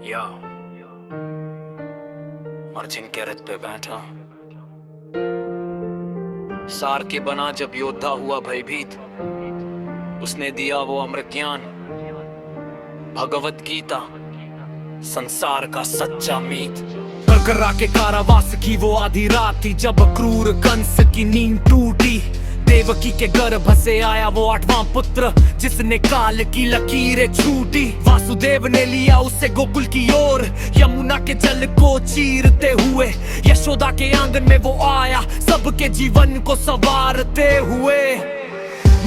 या अर्जुन के रथ पे बैठा सार के बना जब योद्धा हुआ भयभीत, उसने दिया वो अमर ज्ञान भगवत गीता, संसार का सच्चा मीत। बकरा के कारावास की वो आधी रात थी जब क्रूर कंस की नींद टूटी। देवकी के गर्भ से आया वो 8वां पुत्र जिसने काल की लकीरें छूटी। वासुदेव ने लिया उसे गोकुल की ओर, यमुना के जल को चीरते हुए यशोदा के आंगन में वो आया सबके जीवन को संवारते हुए।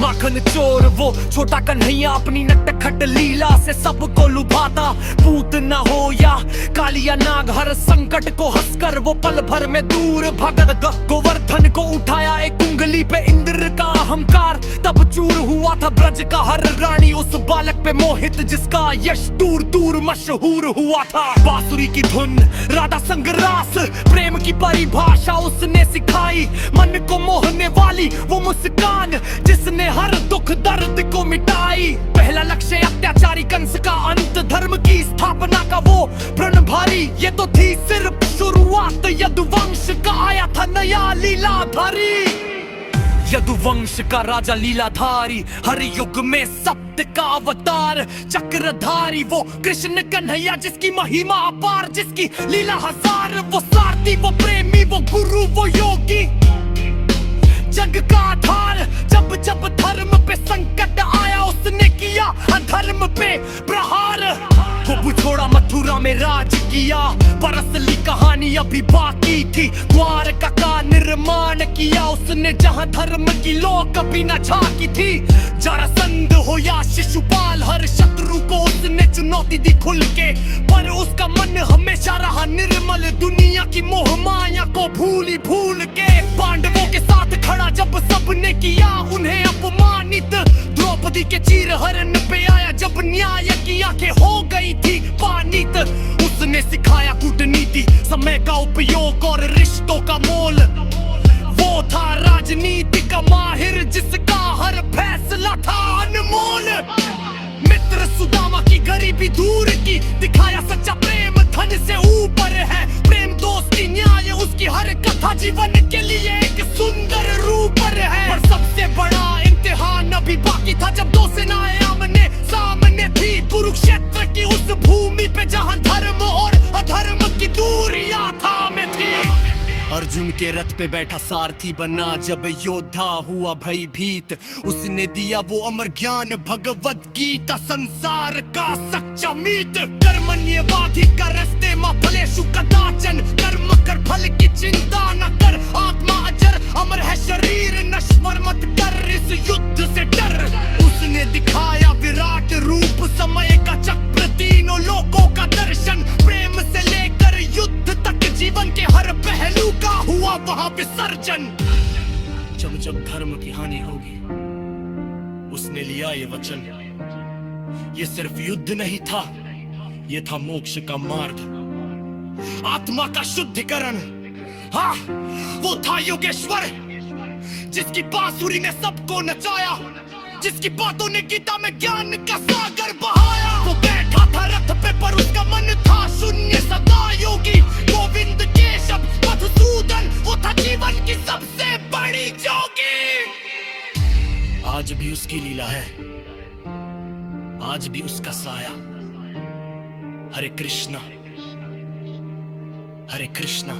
माखन चोर वो छोटा कन्हैया अपनी नटखट लीला से सबको लुभाता। पूत न हो या कालिया नाग हर संकट को हंसकर वो पल भर में दूर भगत। गोवर्धन को उठाया एक उंगली पे इंद्र का अहंकार, तब चूर हुआ था ब्रज का हर रानी उस बालक पे मोहित जिसका यश दूर दूर मशहूर हुआ था। बांसुरी की धुन राधा संग रास, प्रेम की परिभाषा उसने सिखाई। मन को मोहने वाली वो मुस्कान जिसने हर दुख दर्द को मिटाई। पहला लक्ष्य अत्याचारी कंस का अंत, धर्म की स्थापना का वो प्रण भारी। ये तो थी सिर्फ शुरुआत, यदुवंश का आया था नया लीलाधारी। यदुवंश का राजा लीलाधारी, हर युग में सत्य का अवतार। चक्रधारी वो कृष्ण कन्हैया जिसकी महिमा अपार, जिसकी लीला हजार। वो सारथी वो प्रेमी वो गुरु वो योगी, जग का आधार। जब जब धर्म पे संकट आया उसने किया अधर्म पे प्रहार। वो छोड़ा मथुरा में राज किया, पर असली कहानी अभी बाकी थी। द्वारका का निर्माण किया उसने जहां धर्म की लो कभी न झांकी थी। जरासंध हो या शिशुपाल, हर शत्रु को उसने चुनौती दी खुल के। पर उसका मन हमेशा रहा निर्मल, दुनिया की मोह माया को भूल के। पांडवों के साथ खड़ा जब सबने किया उन्हें अपमानित। द्रौपदी के चीरहरण पे आया जब न्याय की आंखें हो गई थी पानित। उसने सिखाया कूटनीति, समय का उपयोग और रिश्तों का मोल। वो था राजनीति का माहिर जिसका हर फैसला था अनमोल। मित्र सुदामा की गरीबी दूर की, दिखाया सच्चा प्रेम धन से ऊपर है। प्रेम दोस्ती न्याय उसकी हर कथा जीवन के लिए एक सुंदर रूप है। पर सबसे बड़ा इम्तिहान अभी बाकी था जब दो सेनाएं आमने सामने थी। कुरुक्षेत्र की उस भूमि पे जहां धर्म और अधर्म की दूरियां थामे थी। अर्जुन के रथ पे बैठा सारथी बना जब योद्धा हुआ भयभीत। उसने दिया वो अमर ज्ञान भगवत गीता, संसार का सच्चा मीत। कर्मण्यवादी का रस्ते मां फलेषु कदाचन, कर्म कर फल की चिंता न कर। आत्मा अजर अमर है शरीर नश्वर मत कर, इस युद्ध से डर। उसने दिखाया विराट रूप, समय का चक्र, तीनों लोकों का दर्शन। प्रेम से लेकर युद्ध तक जीवन के हर पहलू का हुआ वहां विसर्जन। जब जब धर्म की हानि होगी उसने लिया ये वचन। ये सिर्फ युद्ध नहीं था, ये था मोक्ष का मार्ग, आत्मा का शुद्धिकरण। हाँ, वो था योगेश्वर जिसकी बांसुरी ने सबको नचाया, जिसकी बातों ने गीता में ज्ञान का सागर बहाया। वो बैठा था रथ पे पर उसका मन था शून्य सदा योगी। गोविंद केशव मधुसूदन, वो था जीवन की सबसे बड़ी जोगी। आज भी उसकी लीला है, आज भी उसका साया। हरे कृष्णा हरे कृष्णा